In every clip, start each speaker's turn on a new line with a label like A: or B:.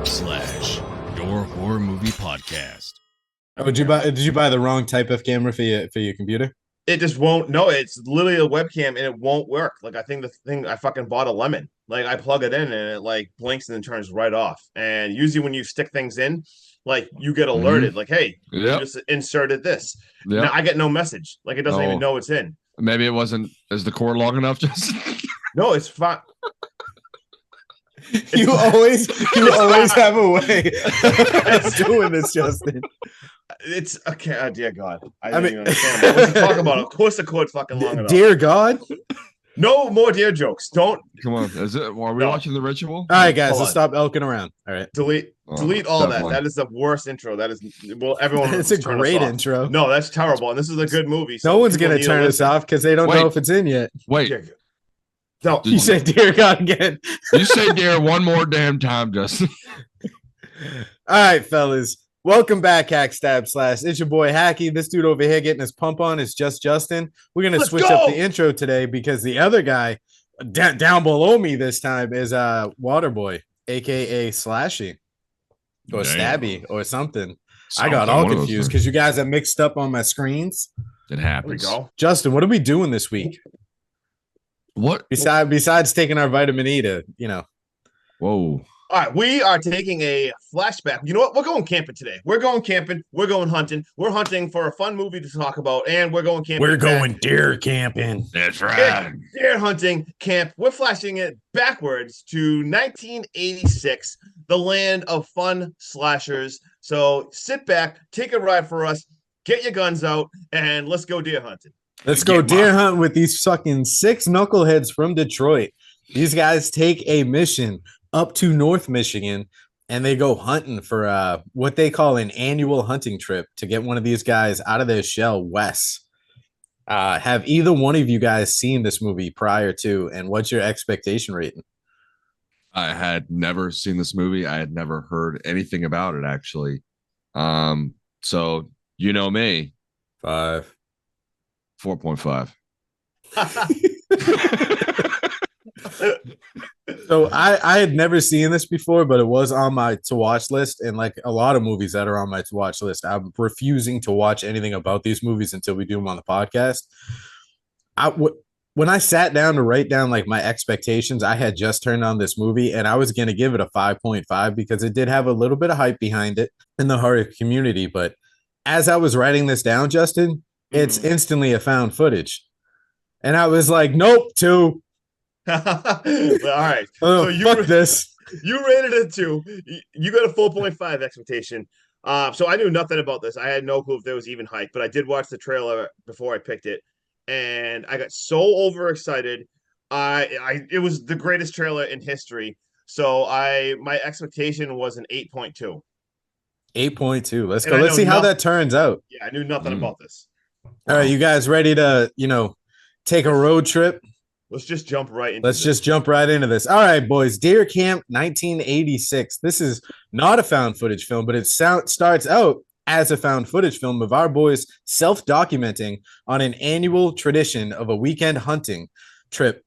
A: your horror movie podcast.
B: Oh, did you buy the wrong type of camera for your computer?
C: It just won't. No, it's literally a webcam and it won't work. Like I think the thing I fucking bought a lemon. Like I plug it in and it like blinks and then turns right off. And usually when you stick things in, like you get alerted, like, hey, you just inserted this. Now I get no message. Like it doesn't even know it's in.
D: Maybe it wasn't. Is the cord long enough? Just
C: no, it's fine.
B: You always have a way of doing this, Justin.
C: It's okay. Oh, dear God, I didn't even understand what you talk about. Of course, the cord's fucking long enough.
B: Dear God,
C: no more dear jokes. Don't
D: come on. Is it? Are we watching The Ritual?
B: All right, guys, let's stop elking around. All right,
C: delete all that. That is the worst intro. That is everyone.
B: It's a great intro.
C: No, that's terrible. And this is a good movie.
B: So no one's gonna turn us off because they don't know if it's in yet.
D: Wait.
C: No,
B: you said "dear God" again.
D: You say "dear" one more damn time, Justin.
B: All right, fellas. Welcome back, Hack Stab Slash. It's your boy Hacky. This dude over here getting his pump on is just Justin. We're gonna switch up the intro today because the other guy down below me this time is Waterboy, aka Slashy or Stabby or something. I got all confused because you guys are mixed up on my screens.
D: It happens.
C: There we go.
B: Justin, what are we doing this week?
D: What
B: besides taking our vitamin E to,
D: Whoa.
C: All right, we are taking a flashback. You know what? We're going camping today. We're going camping. We're going hunting. We're hunting for a fun movie to talk about, and we're going camping.
B: We're going deer camping.
D: That's right.
C: Deer hunting camp. We're flashing it backwards to 1986, the land of fun slashers. So sit back, take a ride for us, get your guns out, and let's go deer hunting.
B: Let's go deer hunt with these fucking 6 knuckleheads from Detroit. These guys take a mission up to North Michigan, and they go hunting for what they call an annual hunting trip to get one of these guys out of their shell, Wes. Have either one of you guys seen this movie prior to, and what's your expectation rating?
D: I had never seen this movie. I had never heard anything about it, actually. So you know me.
B: 5.
D: 4.5.
B: So I had never seen this before, but it was on my to watch list, and like a lot of movies that are on my to watch list, I'm refusing to watch anything about these movies until we do them on the podcast. When I sat down to write down like my expectations, I had just turned on this movie and I was going to give it a 5.5 because it did have a little bit of hype behind it in the horror community. But as I was writing this down, Justin, it's instantly a found footage. And I was like, nope, 2.
C: All right.
B: So fuck this.
C: You rated it 2. You got a 4.5 expectation. So I knew nothing about this. I had no clue if there was even hype, but I did watch the trailer before I picked it, and I got so overexcited. It was the greatest trailer in history. So my expectation was an 8.2.
B: 8.2. Let's go. Let's see how that turns out.
C: Yeah, I knew nothing about this.
B: All right, you guys ready to, take a road trip?
C: Let's just jump right into
B: Let's just jump right into this. All right, boys. Deer Camp 1986. This is not a found footage film, but it starts out as a found footage film of our boys self-documenting on an annual tradition of a weekend hunting trip.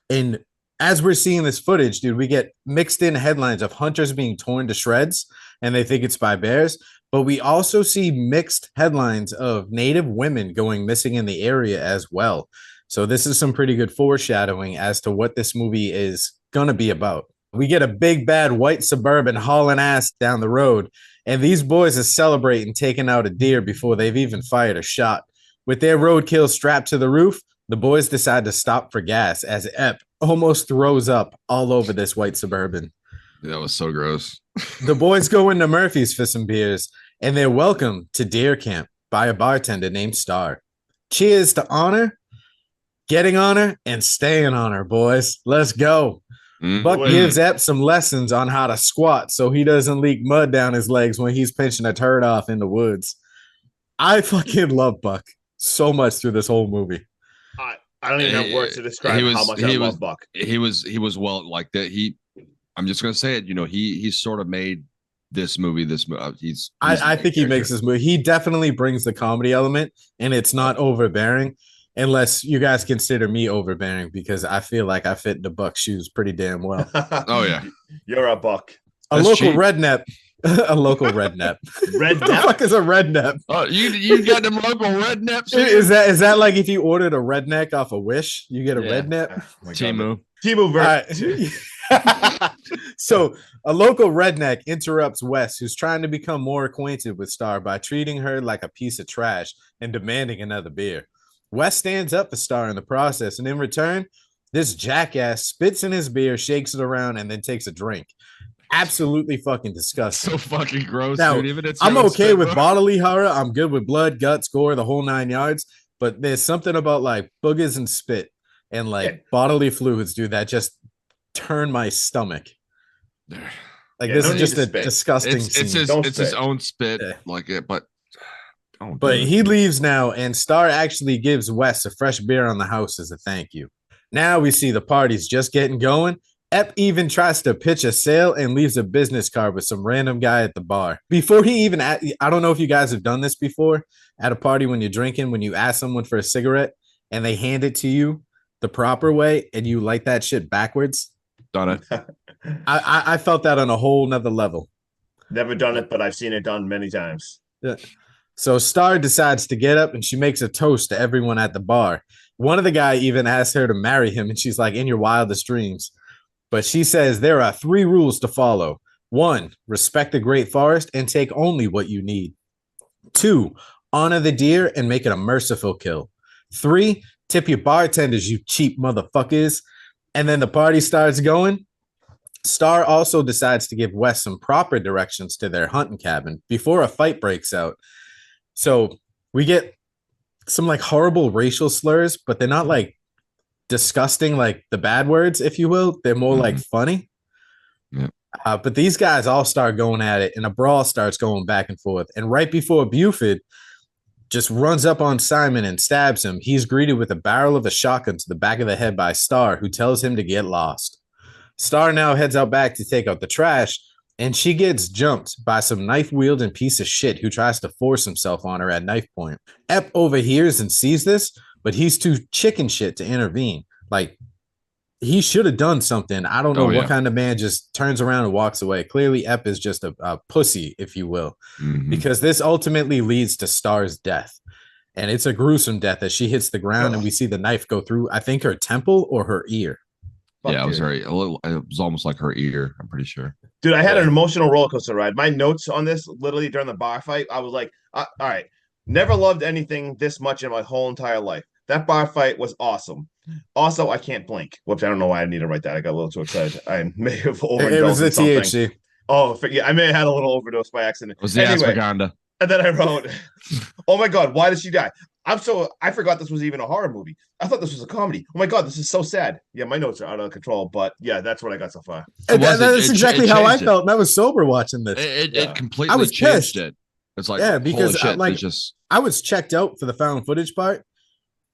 B: And as we're seeing this footage, dude, we get mixed in headlines of hunters being torn to shreds, and they think it's by bears. But we also see mixed headlines of Native women going missing in the area as well. So this is some pretty good foreshadowing as to what this movie is going to be about. We get a big, bad white Suburban hauling ass down the road, and these boys are celebrating taking out a deer before they've even fired a shot. With their roadkill strapped to the roof, the boys decide to stop for gas as Ep almost throws up all over this white Suburban.
D: That was so gross.
B: The boys go into Murphy's for some beers, and they're welcomed to Deer Camp by a bartender named Star. Cheers to honor. Getting on her and staying on her, boys. Let's go. Buck gives Ep some lessons on how to squat so he doesn't leak mud down his legs when he's pinching a turd off in the woods. I fucking love Buck so much through this whole movie.
C: I don't even have words to describe how much I love Buck.
D: He was well like that. I'm just gonna say it. He sort of made this movie.
B: I think he makes this movie. He definitely brings the comedy element, and it's not overbearing. Unless you guys consider me overbearing, because I feel like I fit the Buck shoes pretty damn well.
D: Oh yeah,
C: you're a Buck.
B: A
D: That's
B: local
D: cheap.
B: redneck. A local redneck.
C: Red
B: What the
C: Nap?
B: fuck is a redneck?
D: Oh, you got them local rednecks here?
B: Is that like if you ordered a redneck off a Wish, you get a
D: Yeah.
B: redneck?
C: Oh my God.
D: Timu.
C: Timu
B: So a local redneck interrupts Wes, who's trying to become more acquainted with Star by treating her like a piece of trash and demanding another beer. Wes stands up for Star in the process, and in return, this jackass spits in his beer, shakes it around, and then takes a drink. Absolutely fucking disgusting.
D: So fucking gross,
B: Now,
D: dude. Even it's
B: I'm
D: your own
B: okay
D: spit,
B: with
D: bro.
B: bodily horror. I'm good with blood, guts, gore, the whole 9 yards. But there's something about like boogers and spit and like
C: Yeah.
B: bodily fluids, dude, that just turn my stomach. Like
C: Yeah,
B: this
C: no
B: is
C: need
B: just
C: to
B: a
C: spit.
B: disgusting
D: It's
B: scene.
C: Don't
D: his
C: spit.
D: own spit,
B: Yeah.
D: like it, but don't
B: But
D: do it.
B: he leaves now, and Star actually gives Wes a fresh beer on the house as a thank you. Now we see the party's just getting going. Ep even tries to pitch a sale and leaves a business card with some random guy at the bar. Before he even, I don't know if you guys have done this before at a party when you're drinking, when you ask someone for a cigarette and they hand it to you the proper way and you light that shit backwards.
D: Done it.
B: I felt that on a whole nother level.
C: Never done it, but I've seen it done many times.
B: So Star decides to get up and she makes a toast to everyone at the bar. One of the guy even asks her to marry him, and she's like, in your wildest dreams. But she says there are 3 rules to follow. 1, respect the great forest and take only what you need. 2, honor the deer and make it a merciful kill. 3, tip your bartenders, you cheap motherfuckers. And then the party starts going. Star also decides to give Wes some proper directions to their hunting cabin before a fight breaks out. So we get some like horrible racial slurs, but they're not like disgusting, like the bad words, if you will. They're more like funny.
D: Yep.
B: But these guys all start going at it, and a brawl starts going back and forth. And right before Buford just runs up on Simon and stabs him, he's greeted with a barrel of a shotgun to the back of the head by Star, who tells him to get lost. Star now heads out back to take out the trash, and she gets jumped by some knife-wielding piece of shit who tries to force himself on her at knife point. Ep overhears and sees this, but he's too chicken shit to intervene. Like, he should have done something. I don't know
D: Oh, yeah.
B: what kind of man just turns around and walks away. Clearly, Ep is just a pussy, if you will,
D: Mhm.
B: because this ultimately leads to Star's death. And it's a gruesome death as she hits the ground and we see the knife go through, I think, her temple or her ear.
C: Fuck,
D: Yeah, it was
C: dude.
D: it was almost like her ear. I'm pretty sure.
C: Dude, I had
B: Yeah.
C: an emotional roller coaster ride. My notes on this, literally during the bar fight, I was like, all right, never loved anything this much in my whole entire life. That bar fight was awesome. Also, I can't blink. Whoops, I don't know why I need to write that. I got a little too excited. I may have overindulged
B: It was the
C: in something.
B: THC.
C: Oh, yeah, I may have had a little overdose by accident.
D: It was the
C: Anyway,
D: ashwagandha.
C: and then I wrote, oh my God, why did she die? I forgot this was even a horror movie. I thought this was a comedy. Oh my God, this is so sad. Yeah, my notes are out of control, but yeah, that's what I got so far.
D: It wasn't-
B: That's
D: it
B: exactly
D: changed
B: how I
D: it.
B: felt. And I was sober watching this.
D: It
C: Yeah.
D: completely
B: I was
D: changed
B: pissed.
D: it. It's like,
B: Yeah, because,
D: holy shit,
B: like,
D: they just
B: I was checked out for the found footage part.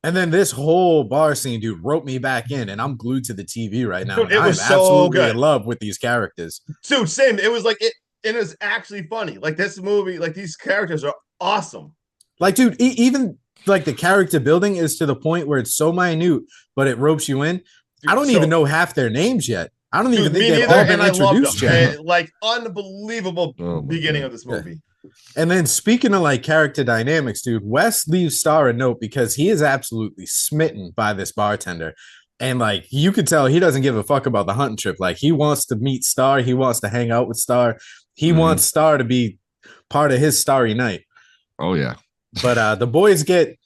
B: And then this whole bar scene, dude, roped me back in, and I'm glued to the TV right now.
C: Dude,
B: and
C: it
B: I'm
C: was so
B: absolutely
C: good.
B: in love with these characters.
C: Dude, same. It was like it is actually funny. Like this movie, like these characters are awesome.
B: Like, dude, even like the character building is to the point where it's so minute, but it ropes you in.
C: Dude,
B: I don't
C: so-
B: even know half their names yet. I don't even
C: Dude,
B: think
C: me
B: they've
C: neither,
B: all been
C: and I loved
B: introduced
C: them.
B: yet.
C: And, like unbelievable
D: Oh my
C: beginning
D: God.
C: of this movie.
B: And then speaking of like character dynamics, dude, Wes leaves Star a note because he is absolutely smitten by this bartender. And like you could tell he doesn't give a fuck about the hunting trip. Like he wants to meet Star, he wants to hang out with Star, he
D: Mhm.
B: wants Star to be part of his starry night.
D: oh yeah.
B: But the boys get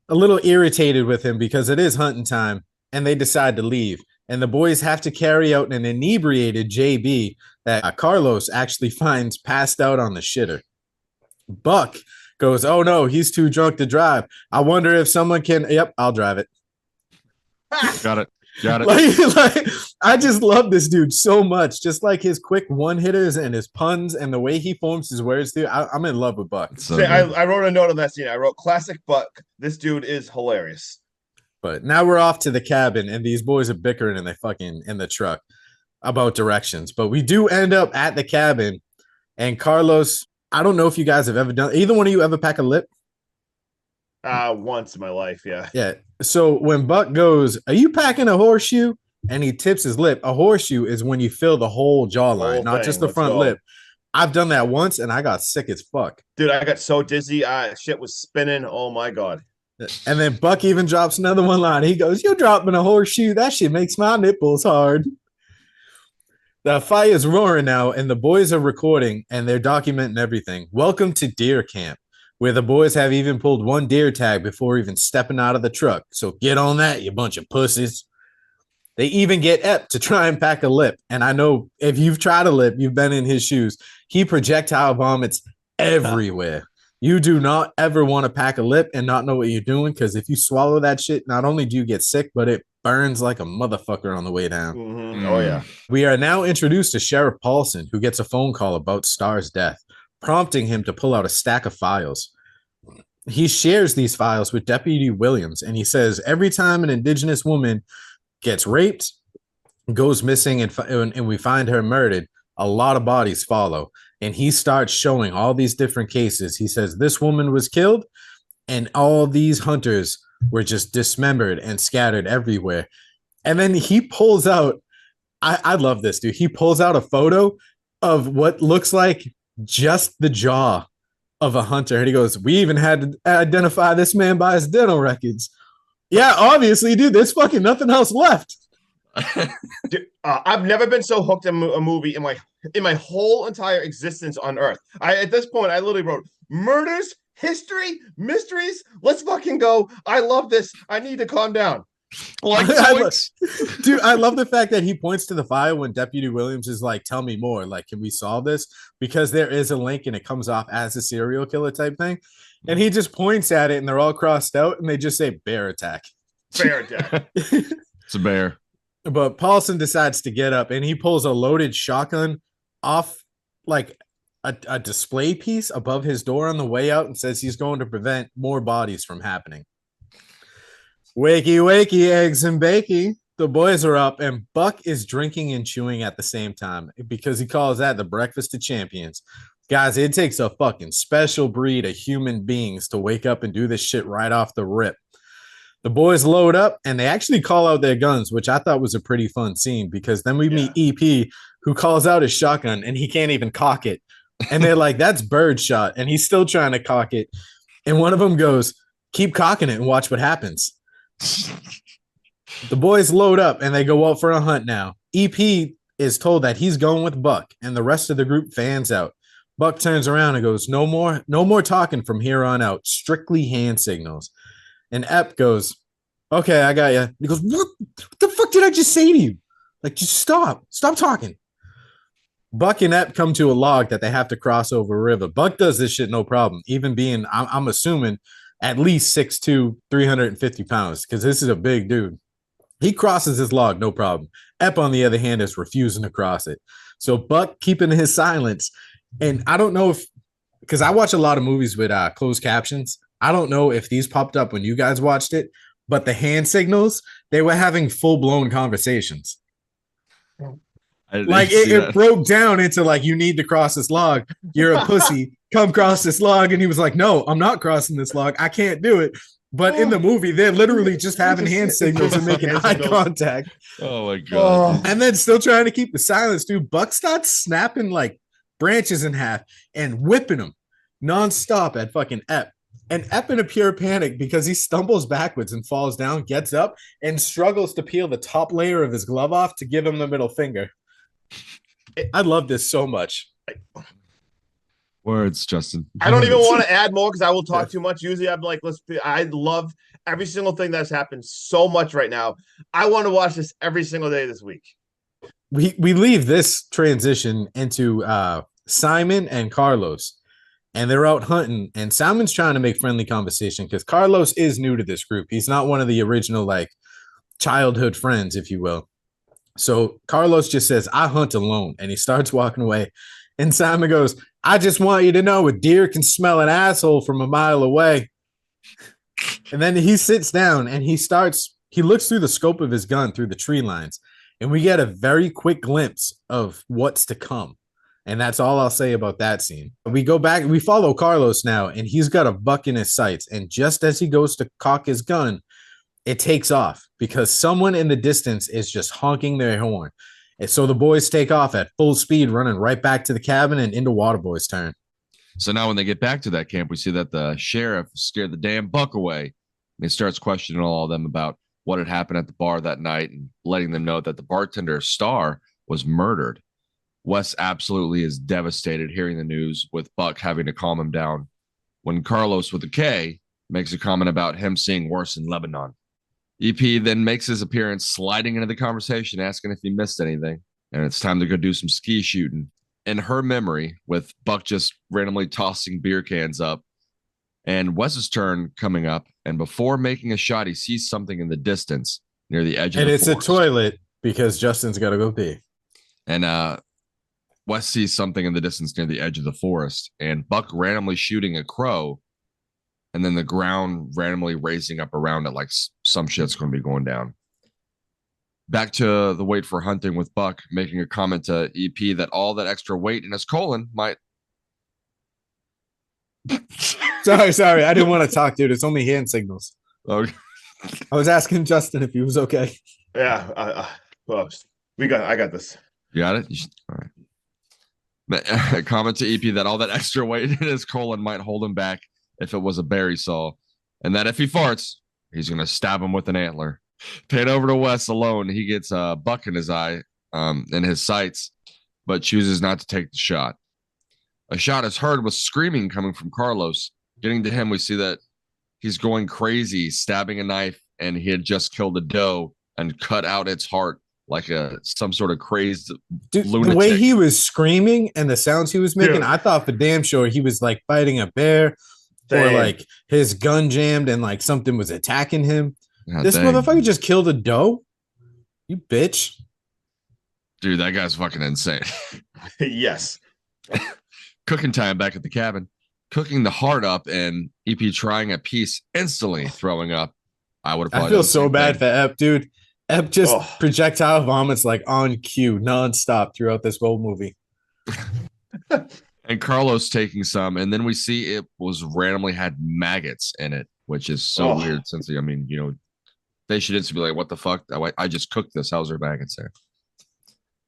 B: a little irritated with him because it is hunting time and they decide to leave. And the boys have to carry out an inebriated JB that Carlos actually finds passed out on the shitter. Buck goes, oh no, he's too drunk to drive. I wonder if someone can. Yep, I'll drive it.
D: Got it. Got it.
B: Like, I just love this dude so much. Just like his quick one hitters and his puns and the way he forms his words, dude. I'm in love with Buck.
D: So
C: Say, I
D: good.
C: wrote a note on that scene. I wrote classic Buck. This dude is hilarious.
B: But now we're off to the cabin, and these boys are bickering in the truck about directions. But we do end up at the cabin, and Carlos, I don't know if you guys have ever done either one of you ever pack a lip.
C: Once in my life, yeah.
B: Yeah. So when Buck goes, are you packing a horseshoe? and he tips his lip. A horseshoe is when you fill the whole jawline,
C: Whole
B: not
C: thing.
B: just the
C: Let's
B: front
C: go.
B: lip. I've done that once and I got sick as fuck.
C: Dude, I got so dizzy. Shit was spinning. Oh my god.
B: And then Buck even drops another one line. He goes, "You're dropping a horseshoe. That shit makes my nipples hard." The fire's roaring now, and the boys are recording and they're documenting everything. Welcome to deer camp, where the boys have even pulled one deer tag before even stepping out of the truck. So get on that, you bunch of pussies. They even get Ep to try and pack a lip. And I know if you've tried a lip, you've been in his shoes. He projectile vomits everywhere. You do not ever want to pack a lip and not know what you're doing, because if you swallow that shit, not only do you get sick, but it burns like a motherfucker on the way down.
C: Mhm. Oh yeah.
B: We are now introduced to Sheriff Paulson, who gets a phone call about Star's death, prompting him to pull out a stack of files. He shares these files with Deputy Williams, and he says every time an Indigenous woman gets raped, goes missing, and we find her murdered, a lot of bodies follow. And he starts showing all these different cases. He says this woman was killed, and all these hunters were just dismembered and scattered everywhere. And then he pulls out, I love this, dude. He pulls out a photo of what looks like just the jaw of a hunter. And he goes, "We even had to identify this man by his dental records." Yeah, obviously, dude, there's fucking nothing else left.
C: Dude, I've never been so hooked on a movie in my whole entire existence on Earth. At this point, I literally wrote murders, history, mysteries. Let's fucking go. I love this. I need to calm down.
D: Like,
B: Dude, I love the fact that he points to the file when Deputy Williams is like, "Tell me more. Like, can we solve this?" Because there is a link and it comes off as a serial killer type thing. And he just points at it and they're all crossed out and they just say bear attack.
C: Bear attack.
D: It's a bear.
B: But Paulson decides to get up and he pulls a loaded shotgun off like a display piece above his door on the way out and says he's going to prevent more bodies from happening. Wakey, wakey, eggs and bakey. The boys are up and Buck is drinking and chewing at the same time because he calls that the breakfast of champions. Guys, it takes a fucking special breed of human beings to wake up and do this shit right off the rip. The boys load up and they actually call out their guns, which I thought was a pretty fun scene because then we meet EP, who calls out his shotgun and he can't even cock it. And they're like, "That's bird shot." And he's still trying to cock it. And one of them goes, "Keep cocking it and watch what happens." The boys load up and they go out for a hunt now. EP is told that he's going with Buck and the rest of the group fans out. Buck turns around and goes, no more talking from here on out. Strictly hand signals. And Ep goes, "Okay, I got you." He goes, what the fuck did I just say to you? Like, just stop talking. Buck and Ep come to a log that they have to cross over a river. Buck does this shit no problem, even being, I'm assuming, at least 6'2", 350 pounds, because this is a big dude. He crosses his log, no problem. Ep, on the other hand, is refusing to cross it. So Buck keeping his silence. And I don't know if, because I watch a lot of movies with closed captions. I don't know if these popped up when you guys watched it, but the hand signals, they were having full-blown conversations. Like it broke down into like, "You need to cross this log. You're a pussy. Come cross this log." And he was like, "No, I'm not crossing this log. I can't do it." But in the movie, they're literally just having hand signals and making eye contact.
D: Oh my god.
B: And then still trying to keep the silence, dude. Buck starts snapping like branches in half and whipping them nonstop at fucking Ep. And Ep, in a pure panic because he stumbles backwards and falls down, gets up and struggles to peel the top layer of his glove off to give him the middle finger. I love this so much.
D: Words, Justin.
C: I don't even want to add more because I will talk too much. Usually I'm like, I love every single thing that's happened so much right now. I want to watch this every single day this week.
B: We leave this transition into Simon and Carlos. And they're out hunting, and Simon's trying to make friendly conversation because Carlos is new to this group. He's not one of the original, like, childhood friends, if you will. So Carlos just says, "I hunt alone," and he starts walking away. And Simon goes, "I just want you to know a deer can smell an asshole from a mile away." And then he sits down and he looks through the scope of his gun through the tree lines, and we get a very quick glimpse of what's to come. And that's all I'll say about that scene. We go back, we follow Carlos now, and he's got a buck in his sights. And just as he goes to cock his gun, it takes off because someone in the distance is just honking their horn. And so the boys take off at full speed, running right back to the cabin and into Waterboy's turn.
D: So now when they get back to that camp, we see that the sheriff scared the damn buck away. And he starts questioning all of them about what had happened at the bar that night and letting them know that the bartender, Star, was murdered. Wes absolutely is devastated hearing the news, with Buck having to calm him down. When Carlos, with a K, makes a comment about him seeing worse in Lebanon. EP then makes his appearance, sliding into the conversation, asking if he missed anything. And it's time to go do some ski shooting. In her memory, with Buck just randomly tossing beer cans up, and Wes's turn coming up. And before making a shot, he sees something in the distance near the edge of
B: And
D: the
B: it's
D: forest.
B: a toilet because Justin's got to go pee.
D: And Wes sees something in the distance near the edge of the forest, and Buck randomly shooting a crow, and then the ground randomly raising up around it like some shit's going to be going down. Back to the wait for hunting, with Buck making a comment to EP that all that extra weight in his colon might.
B: Sorry. I didn't want to talk, dude. It's only hand signals.
D: Okay.
B: I was asking Justin if he was okay.
C: Yeah. Well, I got this.
D: You got it? All right. A comment to EP that all that extra weight in his colon might hold him back if it was a bear he saw, and that if he farts, he's going to stab him with an antler. Paid over to Wes alone. He gets a buck in his eye, in his sights, but chooses not to take the shot. A shot is heard with screaming coming from Carlos. Getting to him, we see that he's going crazy, stabbing a knife, and he had just killed a doe and cut out its heart like some sort of crazed
B: Dude,
D: lunatic.
B: the way he was screaming and the sounds he was making,
C: Dude.
B: I thought for damn sure he was like fighting a bear or
C: Dang.
B: like his gun jammed and like something was attacking him.
D: God
B: This
D: dang.
B: motherfucker just killed a doe. You bitch.
D: Dude, that guy's fucking insane.
C: Yes.
D: Cooking time back at the cabin. Cooking the heart up, and EP trying a piece, instantly throwing up. I would have
B: I
D: probably
B: feel
D: done the
B: so
D: same
B: bad
D: thing.
B: for Ep, dude. Ep just
C: Oh.
B: projectile vomits like on cue, nonstop throughout this whole movie.
D: And Carlos taking some, and then we see it was randomly had maggots in it, which is so
C: Oh.
D: weird. Since I mean, they should instantly be like, "What the fuck? I just cooked this. How's there maggots there?"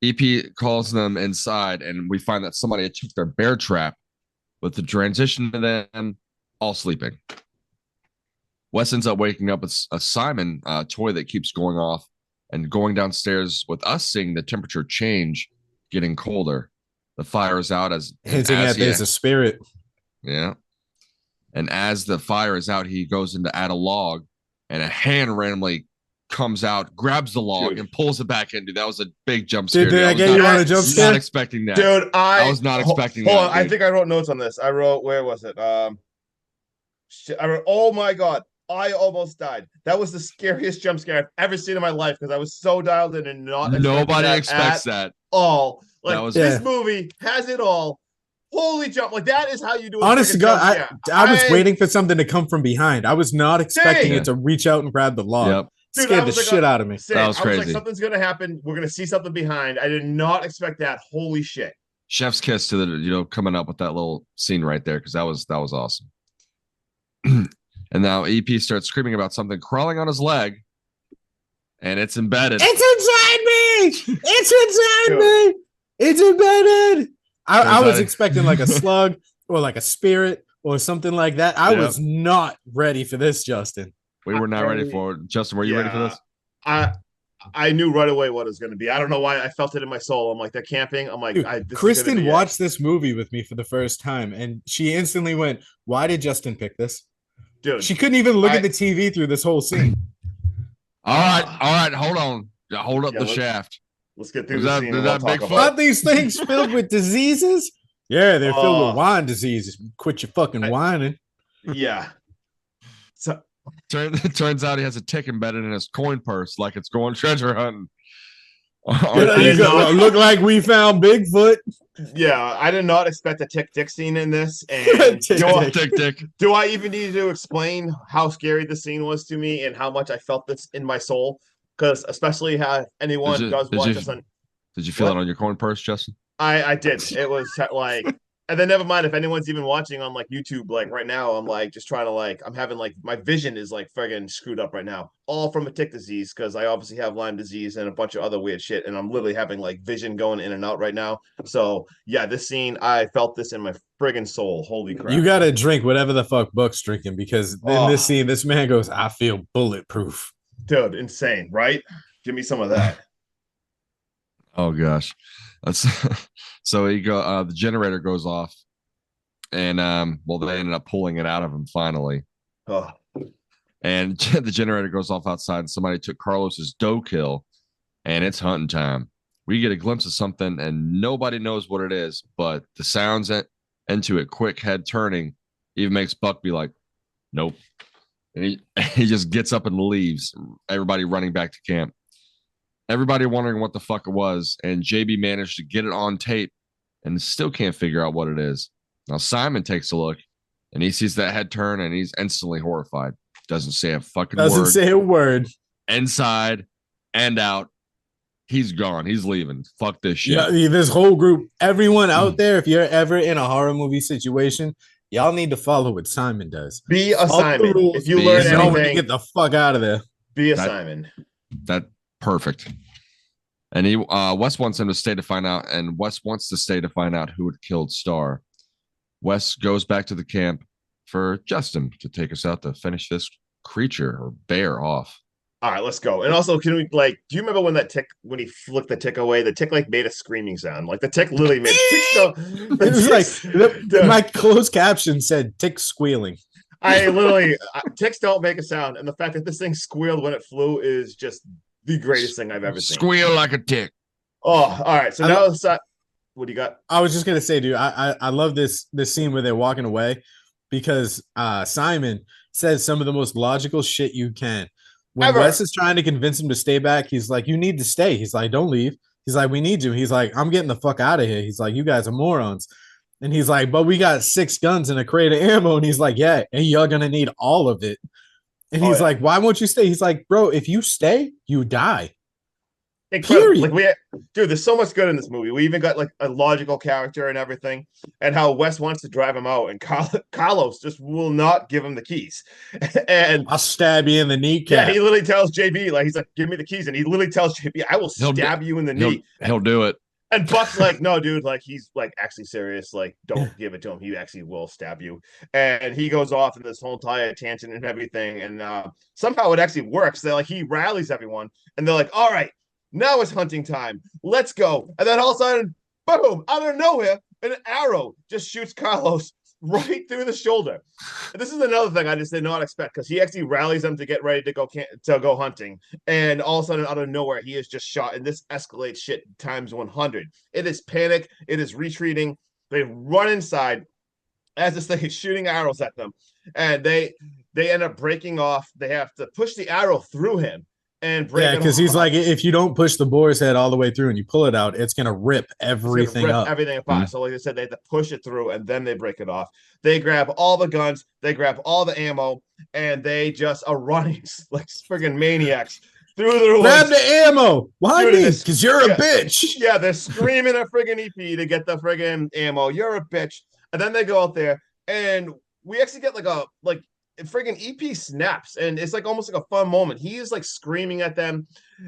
D: EP calls them inside, and we find that somebody had took their bear trap, with the transition to them all sleeping. Wes ends up waking up with a Simon toy that keeps going off and going downstairs, with us seeing the temperature change, getting colder. The fire is out
B: Hinting at there's a spirit.
D: yeah. And as the fire is out, he goes in to add a log, and a hand randomly comes out, grabs the log,
C: Dude.
D: and pulls it back in. Dude, that was a big jump scare.
B: Did
D: dude.
B: I
D: I
B: get
D: was
B: you
D: not-
B: on a jump
D: not
B: scare?
D: expecting that.
C: Dude, I
D: was not expecting
C: hold
D: that,
C: on, I
D: dude.
C: think I wrote notes on this. I wrote, where was it? I wrote, oh my god, I almost died. That was the scariest jump scare I've ever seen in my life because I was so dialed in and not expecting
D: Nobody
C: that
D: expects
C: at
D: that.
C: all. Like
D: That was-
C: this
B: Yeah.
C: movie has it all. Holy jump! Like that is how you do.
B: Honest to
C: freaking
B: God,
C: jump scare.
B: I was waiting for something to come from behind. I was not expecting
C: Same.
B: it to reach out and grab the log.
D: Yep.
C: Dude, I
B: Scared the
C: was like,
B: shit out of me.
C: Same.
D: That was
C: I was like,
D: crazy.
C: something's gonna happen. We're gonna see something behind. I did not expect that. Holy shit!
D: Chef's kiss to the coming up with that little scene right there, because that was awesome. And now EP starts screaming about something crawling on his leg, and it's embedded.
B: It's inside me. It's inside
C: Dude.
B: me. It's embedded. I was
D: Inside-
B: expecting like a slug or like a spirit or something like that. I
D: Yeah.
B: was not ready for this, Justin.
D: We were not ready for it. Justin, were you ready for
C: Yeah.
D: this?
C: I knew right away what it was going to be. I don't know why. I felt it in my soul. I'm like, they're camping. I'm like,
B: Dude,
C: this is gonna
B: Kristen
C: be it.
B: watched this movie with me for the first time, and she instantly went, "Why did Justin pick this?"
C: Dude.
B: She couldn't even look
C: I-
B: at the TV through this whole scene.
D: All right, hold on. Hold up
C: Yeah,
D: the
C: let's-
D: shaft.
C: Let's get through
D: Is
C: the
D: that-
C: scene.
D: is
C: And we'll
D: that
C: talk
D: Bigfoot?
C: about
B: Aren't these things filled with diseases? Yeah, they're filled
C: Oh.
B: with wine diseases. Quit your fucking whining.
C: it. Yeah. So
D: Turns out he has a tick embedded in his coin purse, like it's going treasure hunting.
C: Dude, I
B: You
C: did
B: go-
C: not-
B: look like we found Bigfoot.
C: yeah, I did not expect a tick scene in this. And
B: Tick,
C: do, I,
B: tick.
D: Tick.
C: do I even need to explain how scary the scene was to me and how much I felt this in my soul? Because especially how anyone
D: Did you-
C: does
D: did
C: watch
D: you-
C: this on,
D: Did you feel
C: What?
D: it on your coin purse, Justin?
C: I did. It was like And then never mind if anyone's even watching on like YouTube, like right now, I'm like just trying to like I'm having like my vision is like friggin' screwed up right now, all from a tick disease because I obviously have Lyme disease and a bunch of other weird shit, and I'm literally having like vision going in and out right now. So yeah, this scene I felt this in my friggin' soul. Holy crap!
B: You gotta drink whatever the fuck Buck's drinking because in this
C: Oh.
B: scene, this man goes, "I feel bulletproof."
C: Dude, insane, right? Give me some of that.
D: Oh gosh, that's so the generator goes off, and well, they ended up pulling it out of him finally,
C: Oh,
D: and the generator goes off outside, and somebody took Carlos's doe kill, and it's hunting time. We get a glimpse of something, and nobody knows what it is, but the sounds into it, quick head turning, even makes Buck be like, "Nope," and he just gets up and leaves. Everybody running back to camp. Everybody wondering what the fuck it was, and JB managed to get it on tape and still can't figure out what it is. Now Simon takes a look and he sees that head turn and he's instantly horrified. Doesn't say a fucking
B: Doesn't
D: word.
B: say a word.
D: Inside and out. He's gone. He's leaving. Fuck this shit.
B: Yeah, this whole group, everyone out there, if you're ever in a horror movie situation, y'all need to follow what Simon does.
C: be a
B: Follow the
C: Simon.
B: rules.
C: If you
D: Be
C: learn
D: a-
B: Know when to
C: anything,
B: get the fuck out of there.
C: be a
D: That-
C: Simon.
D: That perfect. And he Wes wants him to stay to find out, and Wes wants to stay to find out who had killed Star. Wes goes back to the camp for Justin to take us out to finish this creature or bear off.
C: All right, let's go. And also, can we like? Do you remember when that tick, when he flicked the tick away, the tick like made a screaming sound? Like the tick literally made.
B: It was like
C: Dude.
B: my closed caption said "tick squealing."
C: Ticks don't make a sound, and the fact that this thing squealed when it flew is just the greatest thing I've ever seen.
D: Squeal like a tick.
C: Oh, all right. So now what do you got?
B: I was just gonna say, dude, I love this scene where they're walking away because Simon says some of the most logical shit you can. When
C: Ever.
B: Wes is trying to convince him to stay back, he's like, "You need to stay." He's like, "Don't leave." He's like, "We need you." He's like, "I'm getting the fuck out of here." He's like, "You guys are morons." And he's like, "But we got 6 guns and a crate of ammo." And he's like, "Yeah, and you're gonna need all of it." And
C: Oh,
B: he's
C: yeah.
B: like, "Why won't you stay?" He's like, "Bro, if you stay, you die."
C: Incredible.
B: Period.
C: Dude, there's so much good in this movie. We even got like a logical character and everything, and how Wes wants to drive him out, and Carlos just will not give him the keys. And
B: I'll stab you in the kneecap.
C: yeah, he literally tells JB, like, he's like, "Give me the keys," and he literally tells JB, "I will
D: He'll
C: stab you in the
D: He'll,
C: knee."
D: he'll do it.
C: And Buck's like, "No, dude, like he's like actually serious. Like, don't give it to him. He actually will stab you." And he goes off in this whole entire tangent and everything. And somehow it actually works. They're like, he rallies everyone, and they're like, "All right, now it's hunting time. Let's go." And then all of a sudden, boom, out of nowhere, an arrow just shoots Carlos right through the shoulder. And this is another thing I just did not expect, because he actually rallies them to get ready to go hunting, and all of a sudden out of nowhere he is just shot, and this escalates shit times 100. It is panic, it is retreating. They run inside as this thing is shooting arrows at them, and they end up breaking off. They have to push the arrow through him and break
B: Yeah,
C: it
B: because he's
C: off.
B: like, if you don't push the boar's head all the way through and you pull it out, it's gonna rip
C: It's gonna
B: everything
C: rip
B: up.
C: everything apart. So, like I said, they have to push it through, and then they break it off. They grab all the guns, they grab all the ammo, and they just are running like friggin' maniacs through the woods.
B: Grab the ammo. Why
C: Dude,
B: me?
C: this-
B: Because you're
C: yeah.
B: a bitch.
C: Yeah, they're screaming at friggin' EP to get the friggin' ammo. You're a bitch. And then they go out there, and we actually get like friggin' EP snaps, and it's like almost like a fun moment. He is like screaming at them.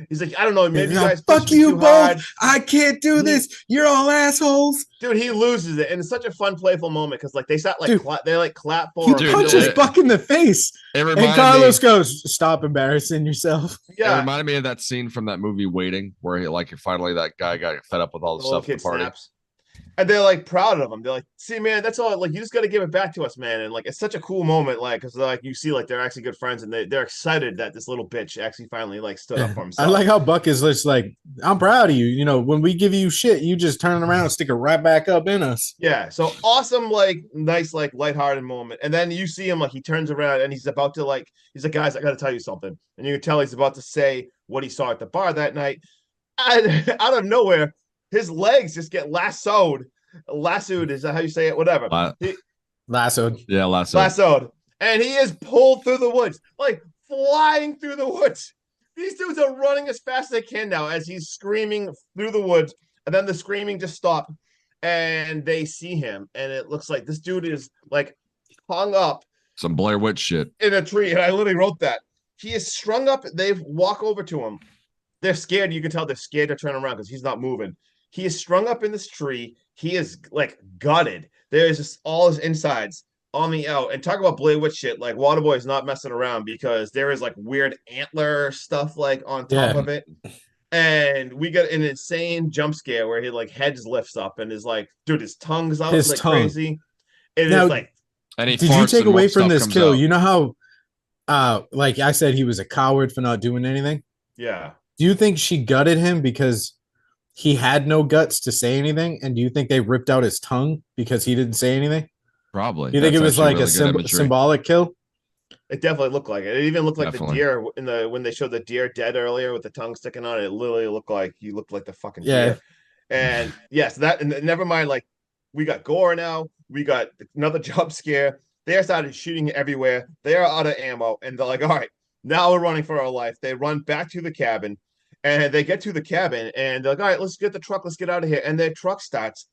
C: He's like, "I don't know, maybe you
B: Now,
C: guys
B: fuck
C: pushed me
B: you
C: too
B: both.
C: hard."
B: I can't do this. You're all assholes.
C: Dude, he loses it, and it's such a fun, playful moment because like they start like
B: Dude,
C: they like clap for
B: He
C: him.
D: Dude,
B: punches
D: it-
B: Buck in the face.
D: It
B: And
D: reminded
B: Carlos
D: me.
B: goes, "Stop embarrassing yourself."
D: It
C: Yeah,
D: reminded me of that scene from that movie Waiting, where finally that guy got fed up with all the
C: the little
D: stuff at
C: kid
D: the party.
C: snaps. And they're like proud of him. They're like, "See, man, that's all. Like, you just got to give it back to us, man." And like, it's such a cool moment, like, because like you see, like, they're actually good friends, and they're excited that this little bitch actually finally like stood up for
B: I
C: himself.
B: like how Buck is just like, "I'm proud of you. You know, when we give you shit, you just turn around and stick it right back up in us."
C: Yeah, so awesome, like nice, like lighthearted moment. And then you see him like he turns around and he's about to like he's like, "Guys, I got to tell you something." And you can tell he's about to say what he saw at the bar that night. And out of nowhere, his legs just get lassoed. Lassoed, is that how you say it? Whatever.
B: Lassoed.
D: Yeah, last
C: Lassoed. And he is pulled through the woods, like flying through the woods. These dudes are running as fast as they can now as he's screaming through the woods. And then the screaming just stopped. and they see him, and it looks like this dude is like hung up
D: Some Blair Witch shit.
C: in a tree. And I literally wrote that. He is strung up. They walk over to him. They're scared. You can tell they're scared to turn around because he's not moving. He is strung up in this tree. He is like gutted. There is just all his insides on the out. And talk about Blair Witch shit. Like Waterboy is not messing around because there is like weird antler stuff like on top of it. And we get an insane jump scare where he like heads lifts up and is like, dude, his tongue's out like crazy. It is like.
D: And
B: did you take away from this kill? You know how, like I said, he was a coward for not doing anything.
C: Yeah.
B: Do you think she gutted him because he had no guts to say anything? And do you think they ripped out his tongue because he didn't say anything?
D: Probably.
B: Do you think it was like a symbolic kill?
C: It definitely looked like it. It even looked like the deer when they showed the deer dead earlier with the tongue sticking on it. It literally looked like he looked like the fucking deer. And yes, that and never mind. Like we got gore now. We got another jump scare. They started shooting everywhere. They are out of ammo, and they're like, "All right, now we're running for our life." They run back to the cabin, and they get to the cabin, and they're like, "All right, let's get the truck. Let's get out of here." And their truck starts,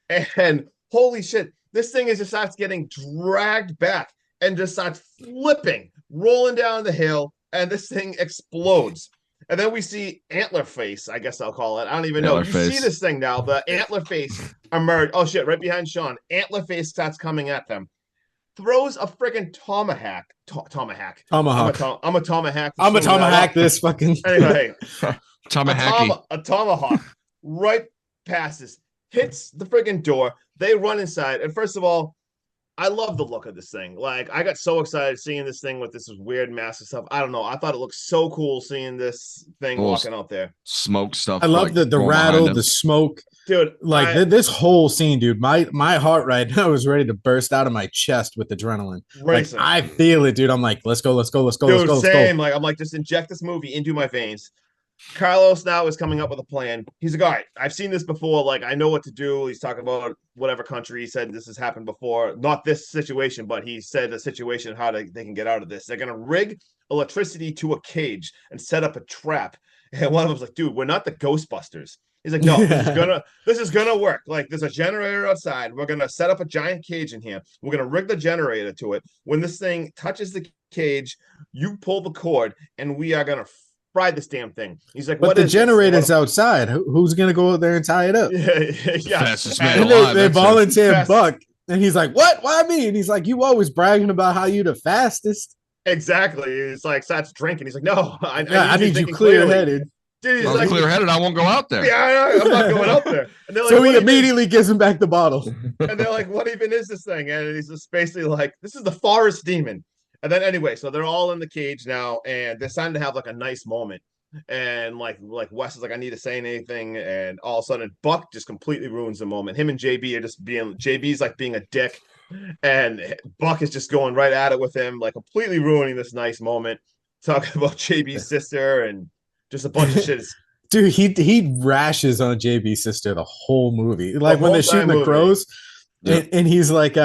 C: and holy shit, this thing just starts getting dragged back and just starts flipping, rolling down the hill, and this thing explodes. And then we see Antler Face, I guess I'll call it. I don't even know. You see this thing now. The Antler Face emerged. Oh, shit, right behind Sean. Antler Face starts coming at them. Throws a freaking tomahawk. Tomahawk. I'm a tomahawk.
B: I'm a tomahawk this fucking...
C: Anyway.
D: Tomahawk.
C: A tomahawk right passes. Hits the freaking door. They run inside. And first of all, I love the look of this thing. Like, I got so excited seeing this thing with this weird massive stuff. I don't know. I thought it looked so cool seeing this thing walking out there.
D: Smoke stuff.
B: I love the rattle, the smoke.
C: Dude,
B: like this whole scene, dude. My heart right now is ready to burst out of my chest with adrenaline. Racing. Like, I feel it, dude. I'm like, let's go.
C: Dude, same. Like, I'm like, just inject this movie into my veins. Carlos now is coming up with a plan. He's like, all right, I've seen this before. Like, I know what to do. He's talking about whatever country he said this has happened before. Not this situation, but he said a situation how they can get out of this. They're going to rig electricity to a cage and set up a trap. And one of them's like, dude, we're not the Ghostbusters. He's like, no, this is gonna work. Like, there's a generator outside. We're gonna set up a giant cage in here. We're gonna rig the generator to it. When this thing touches the cage, you pull the cord, and we are gonna fry this damn thing. He's like,
B: but the generator's outside. Who's gonna go out there and tie it up?
C: Yeah.
D: Fastest man alive.
B: They volunteer Buck, and he's like, what? Why me? And he's like, you always bragging about how you the fastest.
C: Exactly. He's like, starts drinking. He's like, no,
B: I need you clear-headed.
C: Dude,
D: I'm clear-headed. I won't go out there.
C: Yeah, I'm not going out there. And like,
B: so he immediately gives him back the bottle.
C: And they're like, what even is this thing? And he's just basically like, this is the forest demon. And then anyway, so they're all in the cage now, and they're starting to have like a nice moment. And like Wes is like, I need to say anything, and all of a sudden Buck just completely ruins the moment. Him and JB's like being a dick, and Buck is just going right at it with him, like completely ruining this nice moment, talking about JB's sister and just a bunch of shit.
B: Dude, he rashes on JB's sister the whole movie. Like when they're shooting the crows, and he's like,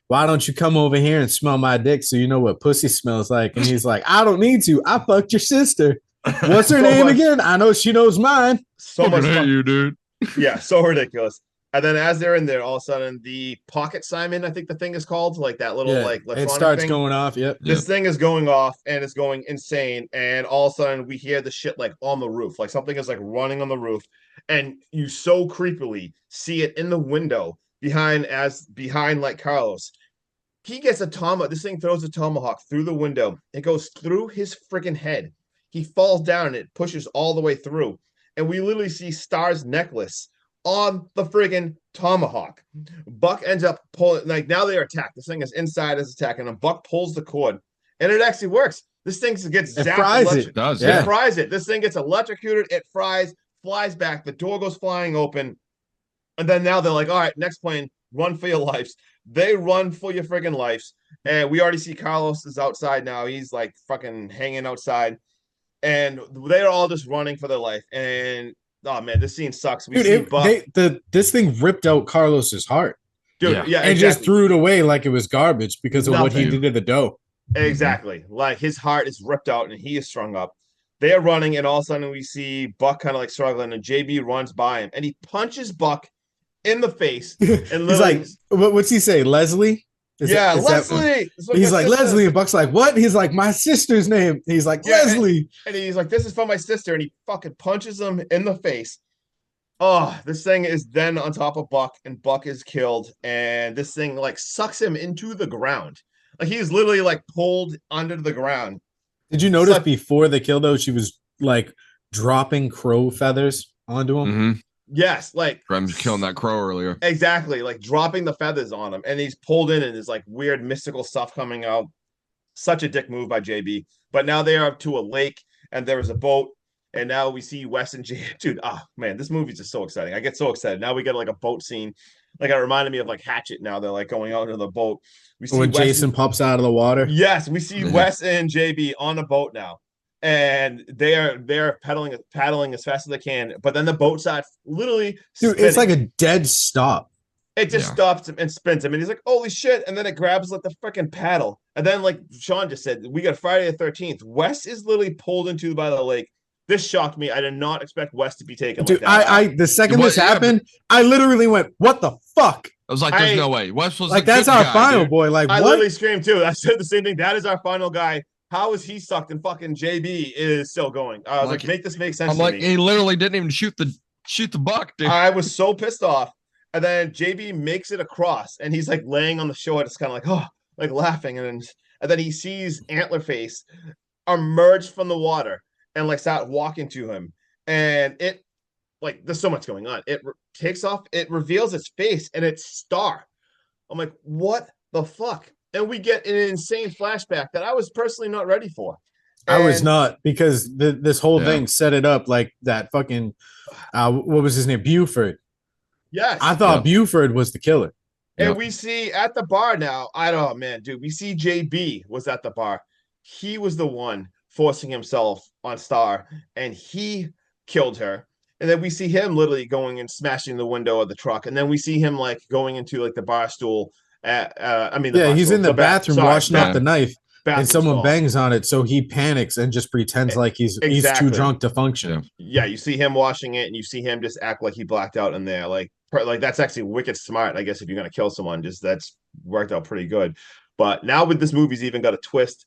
B: why don't you come over here and smell my dick so you know what pussy smells like? And he's like, I don't need to. I fucked your sister. What's her name again? I know she knows mine.
C: So much
D: fun. You, dude.
C: Yeah, so ridiculous. And then as they're in there, all of a sudden the Pocket Simon, I think the thing is called, like that little like
B: it starts
C: thing.
B: Going off. Yep.
C: This thing is going off and it's going insane. And all of a sudden we hear the shit like on the roof, like something is like running on the roof, and you so creepily see it in the window behind like Carlos. He gets this thing throws a tomahawk through the window. It goes through his freaking head. He falls down and it pushes all the way through. And we literally see Star's necklace on the friggin' tomahawk. Buck ends up pulling, like now they're attacked. This thing is inside is attacking him. Buck pulls the cord and it actually works. This thing gets zapped.
B: It fries it.
D: Does,
C: It fries it. This thing gets electrocuted. It fries, flies back. The door goes flying open. And then now they're like, all right, next plane, run for your lives. They run for your friggin' lives. And we already see Carlos is outside now. He's like fucking hanging outside. And they're all just running for their life. And oh man, this scene sucks. We see Buck.
B: This thing ripped out Carlos's heart.
C: Dude, yeah,
B: and just threw it away like it was garbage because of what he did to the dough.
C: Exactly. Like his heart is ripped out and he is strung up. They're running, and all of a sudden we see Buck kind of like struggling, and JB runs by him and he punches Buck in the face. And
B: He's
C: literally,
B: like, what's he say? Leslie? Is
C: yeah,
B: that- is that-
C: Leslie. This is what
B: he's
C: my
B: like,
C: sister-
B: Leslie. And Buck's like, what? He's like, my sister's name. He's like,
C: Yeah,
B: Leslie.
C: And he's like, this is for my sister. And he fucking punches him in the face. Oh, this thing is then on top of Buck, and Buck is killed. And this thing like sucks him into the ground. Like he's literally like pulled under the ground.
B: Did you notice
C: like-
B: before the kill, though, she was like dropping crow feathers onto him?
D: Mm-hmm.
C: Yes, like
D: From killing that crow earlier.
C: exactly, like dropping the feathers on him, and he's pulled in, and there's like weird mystical stuff coming out. Such a dick move by JB. But now they are up to a lake, and there is a boat, and now we see Wes and J. Dude, man, this movie's just so exciting. I get so excited. Now we get like a boat scene. Like it reminded me of like Hatchet. Now they're like going out into the boat. We see
B: When
C: Wes
B: Jason pops out of the water.
C: Yes, we see
D: Yeah.
C: Wes and JB on a boat now, and they're paddling as fast as they can. But then the boat side literally,
B: Dude, it's
C: spinning.
B: like a dead stop.
C: It just
D: Yeah.
C: stops him and spins him, and he's like, "Holy shit!" And then it grabs like the freaking paddle, and then like Sean just said, we got Friday the 13th. Wes is literally pulled into by the lake. This shocked me. I did not expect Wes to be taken
B: Dude,
C: like that.
B: I the second
D: What-
B: this
D: yeah,
B: happened, I literally went, what the fuck?
D: I was like, there's
C: I-
D: no way. Wes was
B: Like,
D: the
B: that's
D: good
B: our
D: guy,
B: final
D: dude.
B: boy. Like,
C: I
B: what?
C: literally screamed too. I said the same thing. That is our final guy. How is he sucked and fucking JB is still going? I was
D: Like,
C: like, make this make sense
D: I'm
C: to
D: like,
C: me.
D: he literally didn't even shoot the buck, dude.
C: I was so pissed off. And then JB makes it across, and he's like laying on the shore, just kind of like, oh, like laughing. And then he sees Antlerface emerge from the water and like start walking to him. And it, like, there's so much going on. It takes off, it reveals its face, and it's Star. I'm like, what the fuck? And we get an insane flashback that I was personally not ready for.
B: I was
C: And-
B: not, because this whole
D: Yeah.
B: thing set it up like that fucking what was his name? Buford.
C: Yes.
B: I thought
D: Yeah.
B: Buford was the killer.
C: And
D: Yep.
C: we see at the bar now, I don't know, man, dude. We see JB was at the bar. He was the one forcing himself on Star, and he killed her. And then we see him literally going and smashing the window of the truck. And then we see him like going into like the bar stool.
B: Yeah, he's in the bathroom washing
D: sorry.
B: off the knife, and
C: bathroom
B: someone
C: stall.
B: bangs on it, so he panics and just pretends like he's too
C: Exactly.
B: drunk to function.
C: Yeah, you see him washing it, and you see him just act like he blacked out in there. Like that's actually wicked smart, I guess, if you're gonna kill someone. Just that's worked out pretty good. But now with this movie's even got a twist.